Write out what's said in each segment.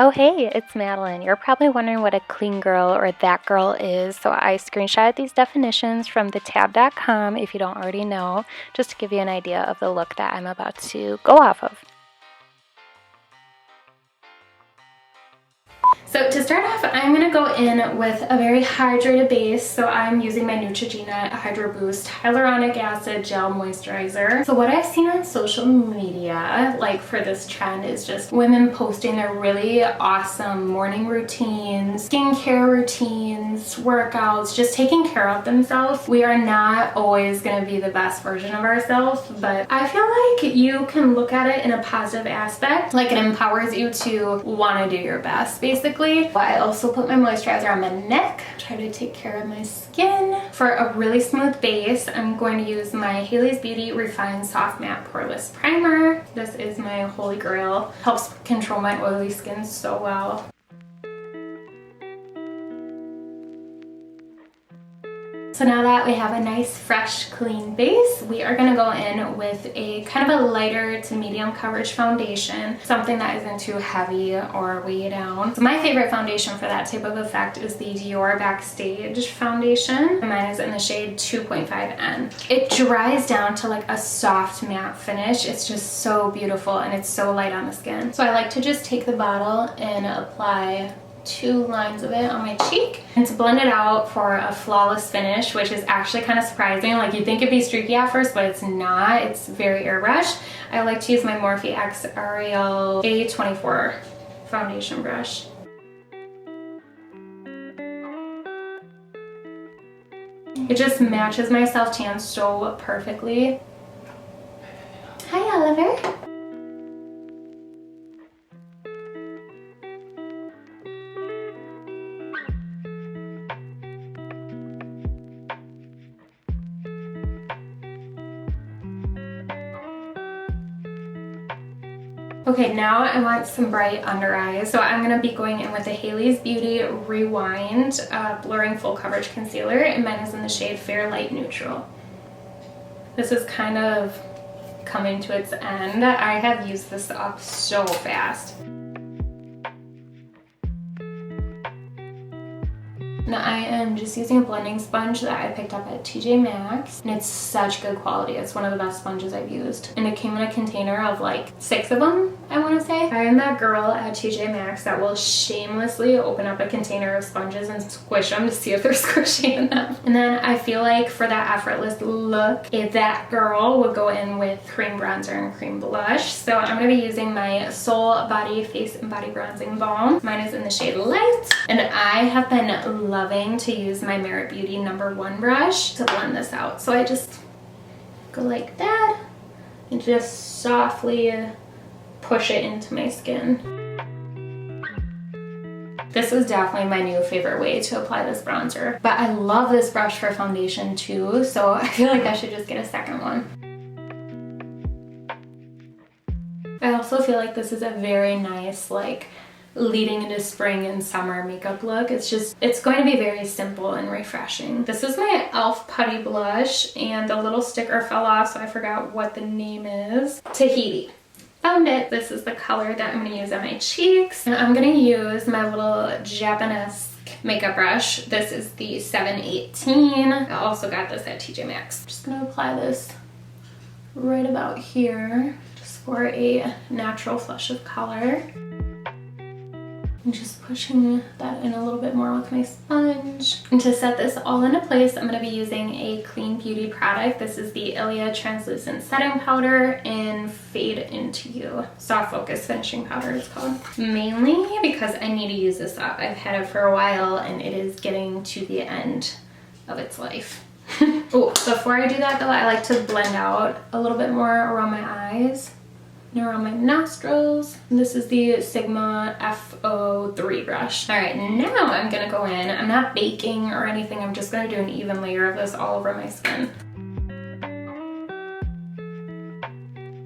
Oh hey, it's Madeline. You're probably wondering what a clean girl or that girl is, so I screenshotted these definitions from thetab.com if you don't already know, just to give you an idea of the look that I'm about to go off of. So to start off, I'm going to go in with a very hydrated base. So I'm using my Neutrogena Hydroboost Hyaluronic Acid Gel Moisturizer. So what I've seen on social media, like for this trend, is just women posting their really awesome morning routines, skincare routines, workouts, just taking care of themselves. We are not always going to be the best version of ourselves, but I feel like you can look at it in a positive aspect. Like it empowers you to want to do your best, basically. But I also put my moisturizer on my neck, try to take care of my skin. For a really smooth base, I'm going to use my Hailey's Beauty Refined Soft Matte Poreless Primer. This is my holy grail. Helps control my oily skin so well. So now that we have a nice, fresh, clean base, we are going to go in with a kind of a lighter to medium coverage foundation, something that isn't too heavy or weigh down. So my favorite foundation for that type of effect is the Dior Backstage foundation. Mine is in the shade 2.5N. It dries down to like a soft matte finish. It's just so beautiful and it's so light on the skin. So I like to just take the bottle and apply 2 lines of it on my cheek and to blend it out for a flawless finish, which is actually kind of surprising. Like you'd think it'd be streaky at first, but it's not. It's very airbrushed. I like to use my Morphe X Ariel A24 foundation brush. It just matches my self-tan so perfectly. Hi, Oliver. Okay, now I want some bright under eyes. So I'm going to be going in with the Hailey's Beauty Rewind Blurring Full Coverage Concealer, and mine is in the shade Fair Light Neutral. This is kind of coming to its end. I have used this up so fast. Now I am just using a blending sponge that I picked up at TJ Maxx, and it's such good quality. It's one of the best sponges I've used, and it came in a container of like 6 of them, I want to say. I am that girl at TJ Maxx that will shamelessly open up a container of sponges and squish them to see if they're squishy in them. And then I feel like for that effortless look, that girl would go in with cream bronzer and cream blush. So I'm going to be using my Soul Body Face and Body Bronzing Balm. Mine is in the shade Light, and I have been loving to use my Merit Beauty #1 brush to blend this out. So I just go like that and just softly push it into my skin. This is definitely my new favorite way to apply this bronzer, but I love this brush for foundation too, so I feel like I should just get a second one. I also feel like this is a very nice, like, leading into spring and summer makeup look. It's going to be very simple and refreshing. This is my e.l.f. Putty Blush, and the little sticker fell off, so I forgot what the name is. Tahiti. Found it. This is the color that I'm going to use on my cheeks. And I'm going to use my little Japanese makeup brush. This is the 718. I also got this at TJ Maxx. I'm just going to apply this right about here, just for a natural flush of color. I'm just pushing that in a little bit more with my sponge. And to set this all into place, I'm going to be using a clean beauty product. This is the Ilia Translucent Setting Powder in Fade Into You. Soft Focus Finishing Powder it's called. Mainly because I need to use this up. I've had it for a while and it is getting to the end of its life. Oh, before I do that though, I like to blend out a little bit more around my eyes and around my nostrils. This is the Sigma F03 brush. All right, now I'm gonna go in. I'm not baking or anything. I'm just gonna do an even layer of this all over my skin.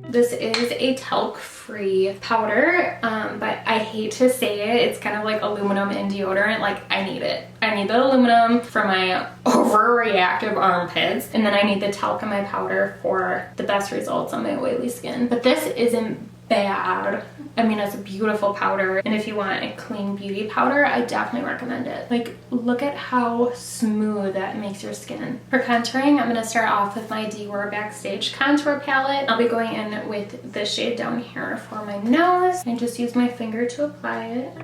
This is a talc-free powder, but I hate to say it, it's kind of like aluminum in deodorant. Like, I need it. I need the aluminum for my overreactive armpits, and then I need the talc in my powder for the best results on my oily skin. But this isn't bad. I mean, it's a beautiful powder, and if you want a clean beauty powder, I definitely recommend it. Like, look at how smooth that makes your skin. For contouring, I'm going to start off with my Dior Backstage contour palette. I'll be going in with this shade down here for my nose, and just use my finger to apply it.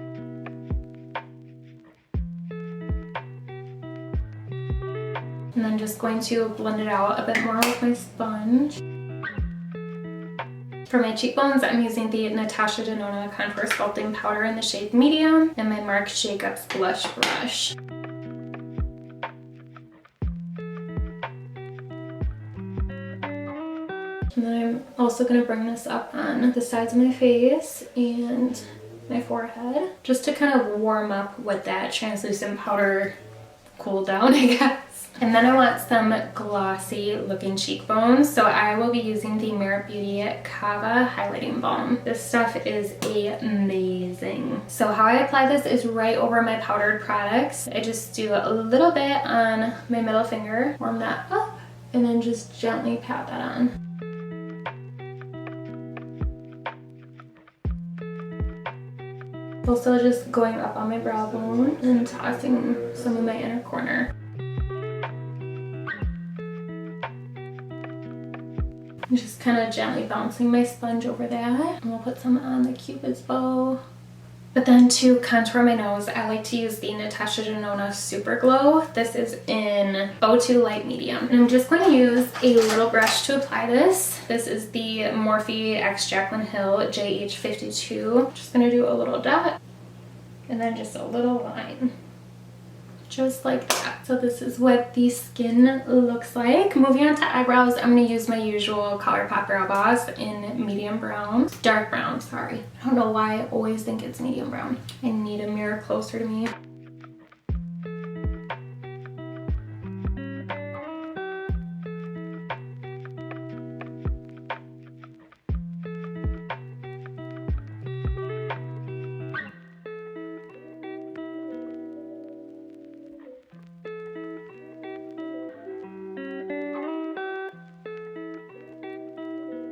And then just going to blend it out a bit more with my sponge. For my cheekbones, I'm using the Natasha Denona Contour Sculpting Powder in the shade Medium and my Marc Jacobs Blush Brush. And then I'm also going to bring this up on the sides of my face and my forehead, just to kind of warm up with that translucent powder cool down, I guess. And then I want some glossy looking cheekbones, so I will be using the Merit Beauty Cava Highlighting Balm. This stuff is amazing. So how I apply this is right over my powdered products. I just do a little bit on my middle finger, warm that up, and then just gently pat that on. Also just going up on my brow bone and tossing some of my inner corner. Just kind of gently bouncing my sponge over that. And we'll put some on the Cupid's bow. But then to contour my nose, I like to use the Natasha Denona Super Glow. This is in 02 Light Medium. And I'm just going to use a little brush to apply this. This is the Morphe X Jaclyn Hill JH52. Just going to do a little dot and then just a little line. Just like that. So this is what the skin looks like. Moving on to eyebrows, I'm going to use my usual Colourpop brow boss in medium brown. Dark brown, sorry. I don't know why I always think it's medium brown. I need a mirror closer to me.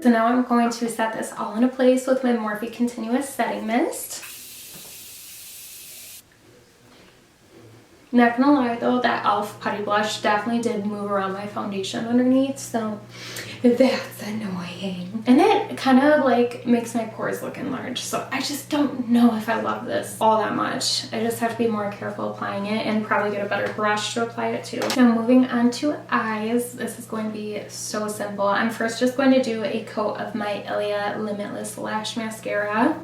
So now I'm going to set this all into place with my Morphe Continuous Setting Mist. Not gonna lie though, that e.l.f. Putty Blush definitely did move around my foundation underneath, so that's annoying. And it kind of like makes my pores look enlarged, so I just don't know if I love this all that much. I just have to be more careful applying it and probably get a better brush to apply it to. Now moving on to eyes, this is going to be so simple. I'm first just going to do a coat of my Ilia Limitless Lash Mascara.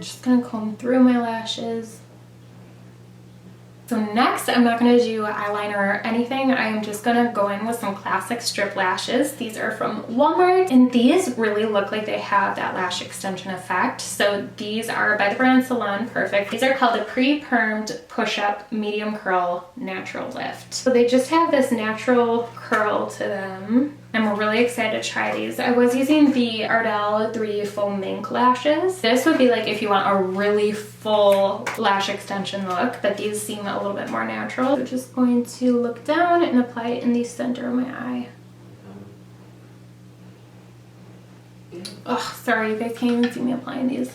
Just gonna comb through my lashes. So next, I'm not going to do eyeliner or anything. I am just going to go in with some classic strip lashes. These are from Walmart, and these really look like they have that lash extension effect. So these are by the brand Salon Perfect. These are called the Pre-Permed Push-Up Medium Curl Natural Lift. So they just have this natural curl to them. I'm really excited to try these. I was using the Ardell 3 Faux Mink lashes. This would be like if you want a really full lash extension look, but these seem a little bit more natural. So just going to look down and apply it in the center of my eye. Oh, sorry, you guys can't even see me applying these.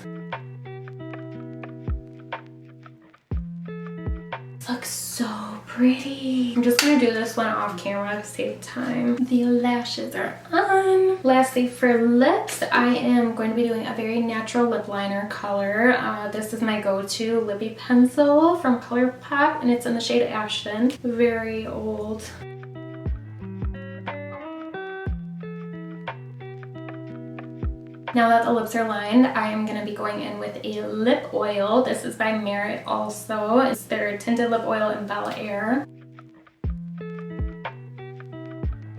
This looks so pretty. I'm just gonna do this one off camera to save time. The lashes are on. Lastly, for lips, I am going to be doing a very natural lip liner color. This is my go-to Lippie pencil from Colourpop, and it's in the shade Ashton. Very old. Now that the lips are lined, I am going to be going in with a lip oil. This is by Merit also. It's their tinted lip oil in Bel Air.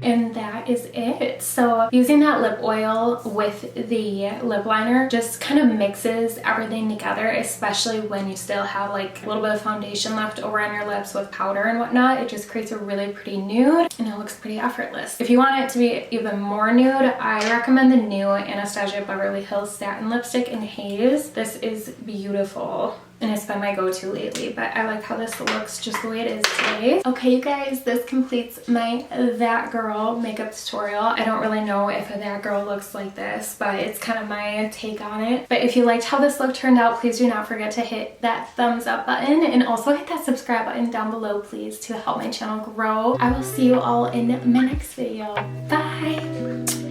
And that is it. So using that lip oil with the lip liner just kind of mixes everything together, especially when you still have like a little bit of foundation left over on your lips with powder and whatnot. It just creates a really pretty nude and it looks pretty effortless. If you want it to be even more nude, I recommend the new Anastasia Beverly Hills Satin lipstick in Haze. This is beautiful. and it's been my go-to lately, but I like how this looks just the way it is today. Okay, you guys, this completes my That Girl makeup tutorial. I don't really know if a That Girl looks like this, but it's kind of my take on it. But if you liked how this look turned out, please do not forget to hit that thumbs up button and also hit that subscribe button down below, please, to help my channel grow. I will see you all in my next video. Bye!